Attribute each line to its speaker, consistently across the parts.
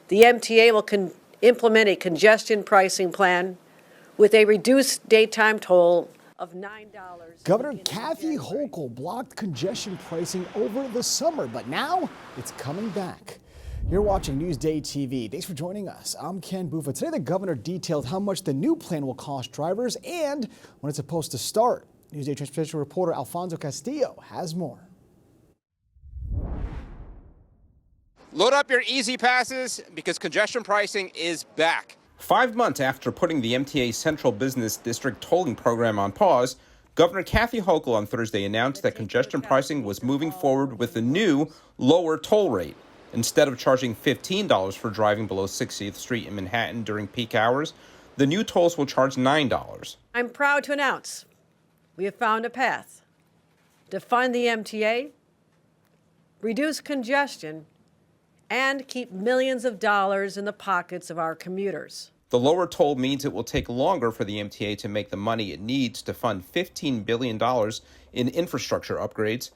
Speaker 1: The MTA will implement a congestion pricing plan with a reduced daytime toll of $9.
Speaker 2: Governor Kathy Hochul blocked congestion pricing over the summer, but now it's coming back. You're watching Newsday TV. Thanks for joining us. I'm Ken Buffa. Today, the governor detailed how much the new plan will cost drivers and when it's supposed to start. Newsday transportation reporter Alfonso Castillo has more.
Speaker 3: Load up your easy passes because congestion pricing is back.
Speaker 4: 5 months after putting the MTA Central Business District tolling program on pause, Governor Kathy Hochul on Thursday announced that congestion pricing was moving forward with a new, lower toll rate. Instead of charging $15 for driving below 60th Street in Manhattan during peak hours, the new tolls will charge $9.
Speaker 1: I'm proud to announce we have found a path to fund the MTA, reduce congestion, and keep millions of dollars in the pockets of our commuters.
Speaker 4: The lower toll means it will take longer for the MTA to make the money it needs to fund $15 billion in infrastructure upgrades,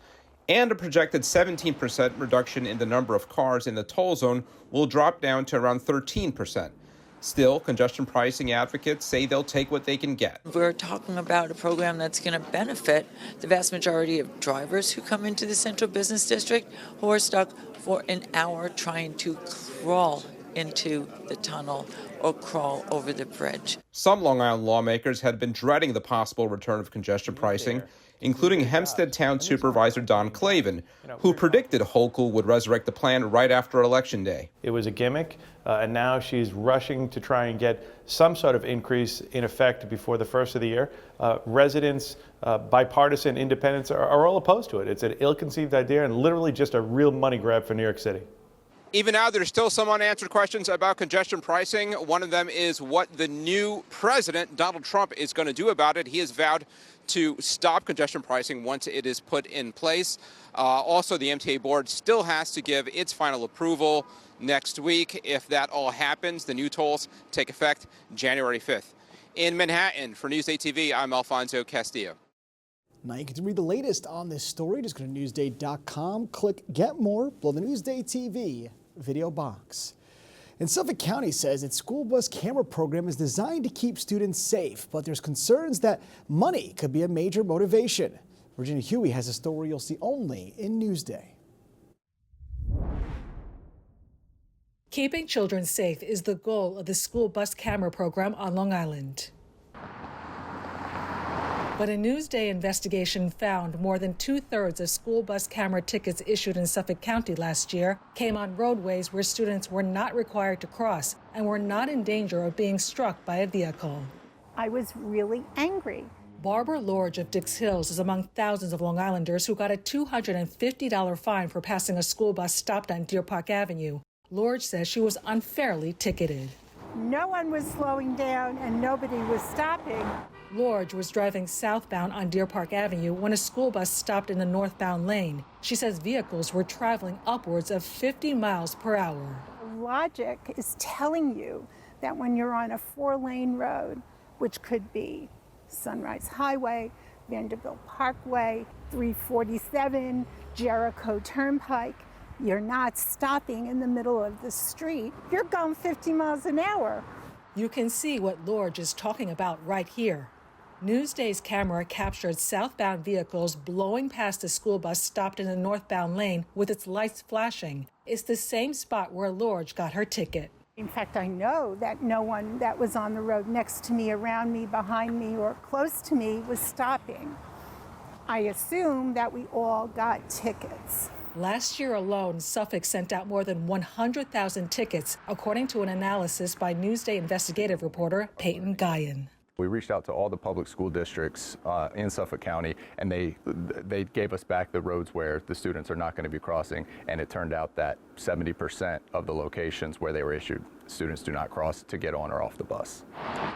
Speaker 4: and a projected 17% reduction in the number of cars in the toll zone will drop down to around 13%. Still, congestion pricing advocates say they'll take what they can get.
Speaker 5: We're talking about a program that's going to benefit the vast majority of drivers who come into the Central Business District who are stuck for an hour trying to crawl into the tunnel or crawl over the bridge.
Speaker 4: Some Long Island lawmakers had been dreading the possible return of congestion pricing, including Hempstead Town Supervisor Don Clavin, who predicted Hochul would resurrect the plan right after Election Day.
Speaker 6: It was a gimmick, and now she's rushing to try and get some sort of increase in effect before the first of the year. Residents, bipartisan independents are all opposed to it. It's an ill-conceived idea and literally just a real money grab for New York City.
Speaker 3: Even now, there's still some unanswered questions about congestion pricing. One of them is what the new president, Donald Trump, is going to do about it. He has vowed to stop congestion pricing once it is put in place. Also, the MTA board still has to give its final approval next week. If that all happens, the new tolls take effect January 5th. In Manhattan, for Newsday TV, I'm Alfonso Castillo.
Speaker 2: Now you can read the latest on this story. Just go to Newsday.com, click Get More, below the Newsday TV video box. And Suffolk County says its school bus camera program is designed to keep students safe, but there's concerns that money could be a major motivation. Virginia Huey has a story you'll see only in Newsday.
Speaker 7: Keeping children safe is the goal of the school bus camera program on Long Island. But a Newsday investigation found more than 2/3 of school bus camera tickets issued in Suffolk County last year came on roadways where students were not required to cross and were not in danger of being struck by a vehicle.
Speaker 8: I was really angry.
Speaker 7: Barbara Lorge of Dix Hills is among thousands of Long Islanders who got a $250 fine for passing a school bus stopped on Deer Park Avenue. Lorge says she was unfairly ticketed.
Speaker 8: No one was slowing down and nobody was stopping.
Speaker 7: Lorge was driving southbound on Deer Park Avenue when a school bus stopped in the northbound lane. She says vehicles were traveling upwards of 50 miles per hour.
Speaker 8: Logic is telling you that when you're on a 4-lane road, which could be Sunrise Highway, Vanderbilt Parkway, 347, Jericho Turnpike, you're not stopping in the middle of the street. You're going 50 miles an hour.
Speaker 7: You can see what Lorge is talking about right here. Newsday's camera captured southbound vehicles blowing past a school bus stopped in the northbound lane with its lights flashing. It's the same spot where Lorge got her ticket.
Speaker 8: In fact, I know that no one that was on the road next to me, around me, behind me, or close to me was stopping. I assume that we all got tickets.
Speaker 7: Last year alone, Suffolk sent out more than 100,000 tickets, according to an analysis by Newsday investigative reporter Peyton Guyan.
Speaker 9: We reached out to all the public school districts in Suffolk County, and they gave us back the roads where the students are not going to be crossing, and it turned out that 70% of the locations where they were issued, students do not cross to get on or off the bus.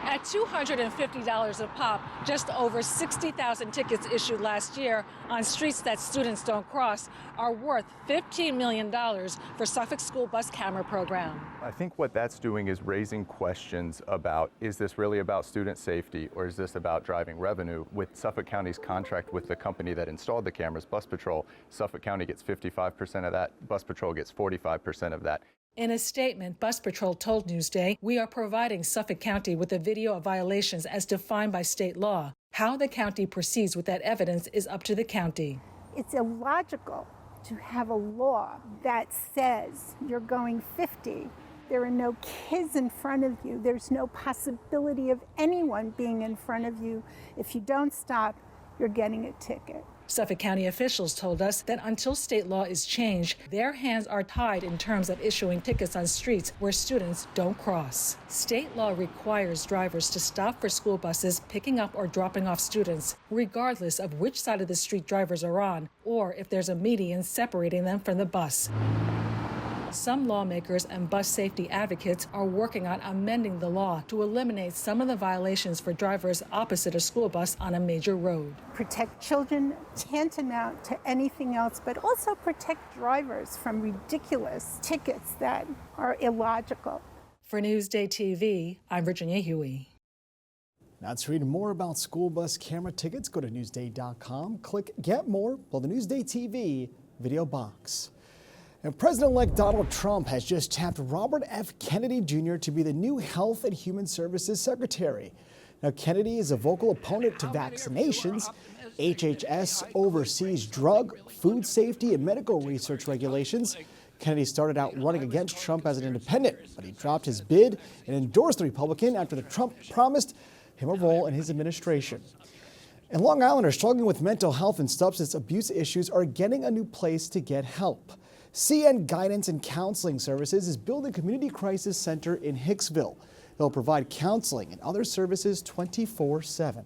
Speaker 7: At $250 a pop, just over 60,000 tickets issued last year on streets that students don't cross are worth $15 million for Suffolk School Bus Camera Program.
Speaker 9: I think what that's doing is raising questions about, is this really about student safety or is this about driving revenue? With Suffolk County's contract with the company that installed the cameras, Bus Patrol, Suffolk County gets 55% of that, Bus Patrol gets 45% of that.
Speaker 7: In a statement, Bus Patrol told Newsday, "We are providing Suffolk County with a video of violations as defined by state law. How the county proceeds with that evidence is up to the county."
Speaker 8: It's illogical to have a law that says you're going 50. There are no kids in front of you. There's no possibility of anyone being in front of you. If you don't stop, you're getting a ticket.
Speaker 7: Suffolk County officials told us that until state law is changed, their hands are tied in terms of issuing tickets on streets where students don't cross. State law requires drivers to stop for school buses picking up or dropping off students, regardless of which side of the street drivers are on or if there's a median separating them from the bus. Some lawmakers and bus safety advocates are working on amending the law to eliminate some of the violations for drivers opposite a school bus on a major road.
Speaker 8: Protect children tantamount to anything else, but also protect drivers from ridiculous tickets that are illogical.
Speaker 7: For Newsday TV, I'm Virginia Huey.
Speaker 2: Now, to read more about school bus camera tickets, go to Newsday.com, click Get More, below the Newsday TV video box. And President-elect Donald Trump has just tapped Robert F. Kennedy Jr. to be the new Health and Human Services Secretary. Now, Kennedy is a vocal opponent to vaccinations. HHS oversees drug, food safety, and medical research regulations. Kennedy started out running against Trump as an independent, but he dropped his bid and endorsed the Republican after Trump promised him a role in his administration. And Long Islanders struggling with mental health and substance abuse issues are getting a new place to get help. CN Guidance and Counseling Services is building a community crisis center in Hicksville. They'll provide counseling and other services 24/7.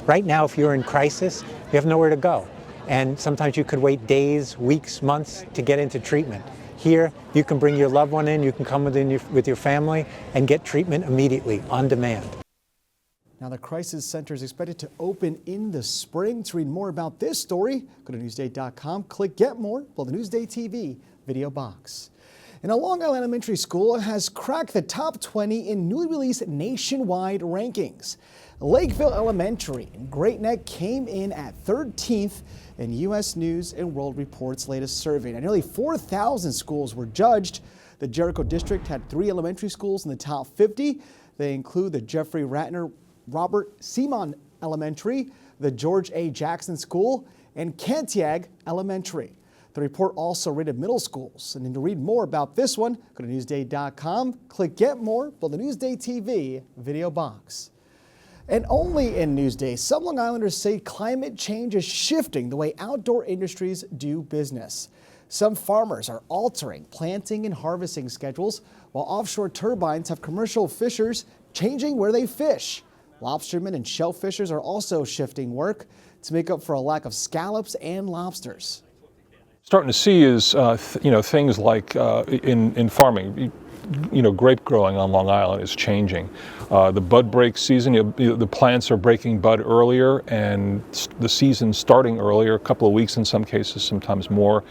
Speaker 10: Right now, if you're in crisis, you have nowhere to go. And sometimes you could wait days, weeks, months to get into treatment. Here, you can bring your loved one in, you can come with your family and get treatment immediately, on demand.
Speaker 2: Now, the crisis center is expected to open in the spring. To read more about this story, go to Newsday.com, click Get More, below the Newsday TV video box. And a Long Island elementary school has cracked the top 20 in newly released nationwide rankings. Lakeville Elementary in Great Neck came in at 13th in U.S. News and World Report's latest survey. Now, nearly 4,000 schools were judged. The Jericho District had 3 elementary schools in the top 50. They include the Jeffrey Ratner Robert Seaman Elementary, the George A. Jackson School, and Cantiag Elementary. The report also rated middle schools. And to read more about this one, go to Newsday.com, click Get More, below the Newsday TV video box. And only in Newsday, some Long Islanders say climate change is shifting the way outdoor industries do business. Some farmers are altering planting and harvesting schedules, while offshore turbines have commercial fishers changing where they fish. Lobstermen and shellfishers are also shifting work to make up for a lack of scallops and lobsters.
Speaker 11: Starting to see is, things like in farming, grape growing on Long Island is changing. The bud break season, the plants are breaking bud earlier, and the season starting earlier, a couple of weeks in some cases, sometimes more.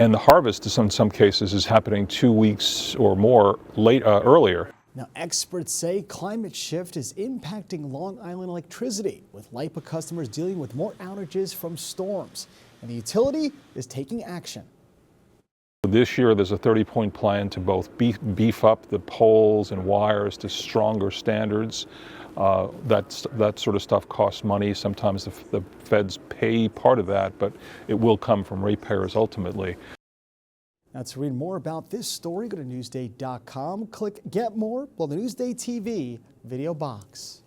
Speaker 11: And the harvest in some cases is happening 2 weeks or more earlier.
Speaker 2: Now, experts say climate shift is impacting Long Island electricity, with LIPA customers dealing with more outages from storms. And the utility is taking action.
Speaker 11: This year, there's a 30-point plan to both beef up the poles and wires to stronger standards. That sort of stuff costs money. Sometimes the feds pay part of that, but it will come from ratepayers ultimately.
Speaker 2: Now, to read more about this story, go to Newsday.com, click Get More, below the Newsday TV video box.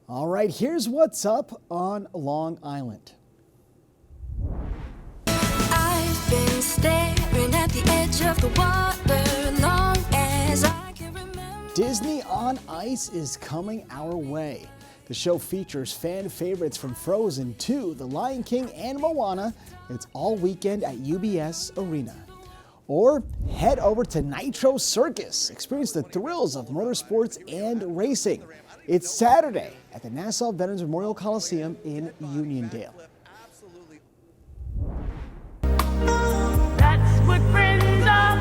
Speaker 2: All right, here's what's up on Long Island.
Speaker 12: I've been staring at the edge of the water long as I can remember.
Speaker 2: Disney on Ice is coming our way. The show features fan favorites from Frozen 2, The Lion King, and Moana. It's all weekend at UBS Arena. Or head over to Nitro Circus. Experience the thrills of motorsports and racing. It's Saturday at the Nassau Veterans Memorial Coliseum in Uniondale.
Speaker 13: That's what friends are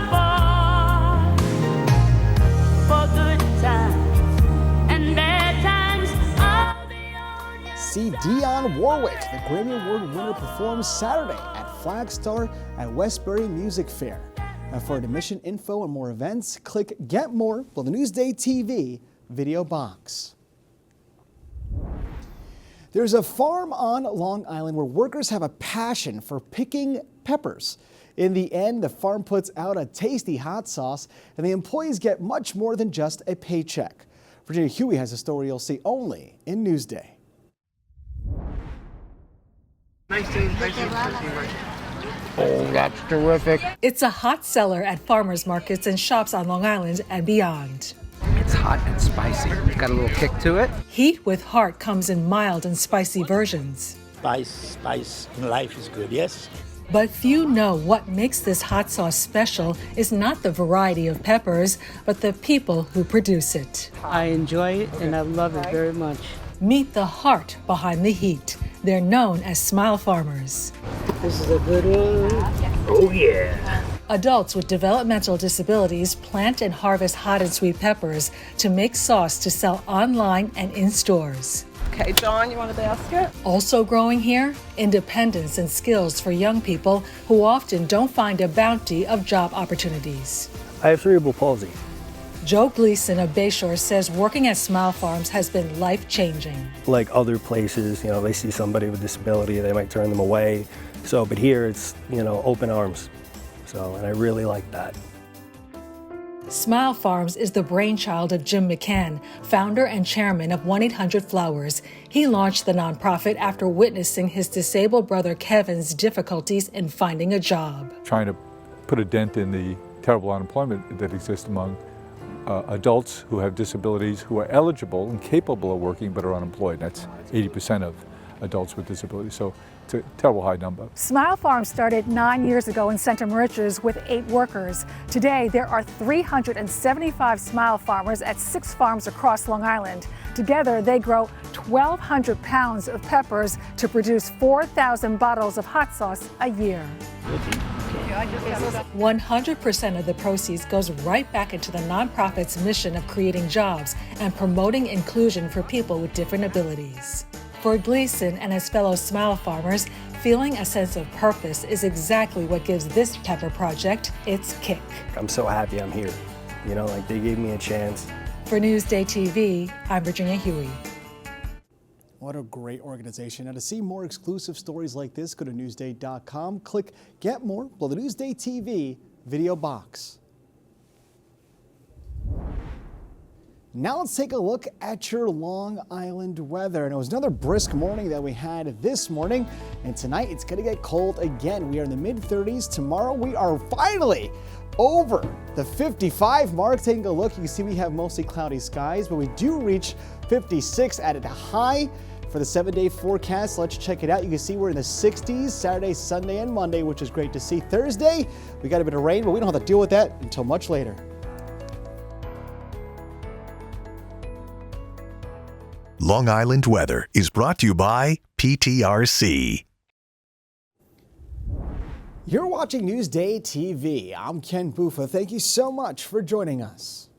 Speaker 13: for good times and bad times. I'll be on your
Speaker 2: See Dionne Warwick, the Grammy Award winner, performs Saturday at Flagstar at Westbury Music Fair. Now for admission info and more events, click Get More below the Newsday TV video box. There's a farm on Long Island where workers have a passion for picking peppers. In the end, the farm puts out a tasty hot sauce, and the employees get much more than just a paycheck. Virginia Huey has a story you'll see only in Newsday.
Speaker 14: Oh, that's terrific.
Speaker 7: It's a hot seller at farmers markets and shops on Long Island and beyond.
Speaker 14: It's hot and spicy. It's got a little kick to it.
Speaker 7: Heat with Heart comes in mild and spicy versions.
Speaker 15: Spice in life is good, yes?
Speaker 7: But few know what makes this hot sauce special is not the variety of peppers, but the people who produce it.
Speaker 16: I enjoy it and I love it very much.
Speaker 7: Meet the heart behind the heat. They're known as Smile Farmers.
Speaker 16: This is a good one. Oh yeah.
Speaker 7: Adults with developmental disabilities plant and harvest hot and sweet peppers to make sauce to sell online and in stores.
Speaker 17: Okay, John, you want a basket?
Speaker 7: Also growing here, independence and skills for young people who often don't find a bounty of job opportunities.
Speaker 15: I have cerebral palsy.
Speaker 7: Joe Gleason of Bayshore says working at Smile Farms has been life-changing.
Speaker 15: Like other places, they see somebody with a disability, they might turn them away. But here it's, open arms. And I really like that.
Speaker 7: Smile Farms is the brainchild of Jim McCann, founder and chairman of 1-800-Flowers. He launched the nonprofit after witnessing his disabled brother Kevin's difficulties in finding a job.
Speaker 18: Trying to put a dent in the terrible unemployment that exists among adults who have disabilities who are eligible and capable of working but are unemployed. That's 80% of adults with disabilities. So it's a terrible high number.
Speaker 19: Smile Farm started 9 years ago in Center Moriches with 8 workers. Today, there are 375 Smile Farmers at 6 farms across Long Island. Together, they grow 1,200 pounds of peppers to produce 4,000 bottles of hot sauce a year.
Speaker 7: 100% of the proceeds goes right back into the nonprofit's mission of creating jobs and promoting inclusion for people with different abilities. For Gleason and his fellow Smile Farmers, feeling a sense of purpose is exactly what gives this pepper project its kick.
Speaker 15: I'm so happy I'm here. They gave me a chance.
Speaker 7: For Newsday TV, I'm Virginia Huey.
Speaker 2: What a great organization. Now to see more exclusive stories like this, go to Newsday.com. Click Get More below the Newsday TV video box. Now let's take a look at your Long Island weather. And it was another brisk morning that we had this morning. And tonight it's going to get cold again. We are in the mid-30s. Tomorrow we are finally over the 55 mark. Taking a look, you can see we have mostly cloudy skies, but we do reach 56 at a high for the 7-day forecast. Let's check it out. You can see we're in the 60s Saturday, Sunday, and Monday, which is great to see. Thursday, we got a bit of rain, but we don't have to deal with that until much later.
Speaker 20: Long Island weather is brought to you by PTRC.
Speaker 2: You're watching Newsday TV. I'm Ken Buffa. Thank you so much for joining us.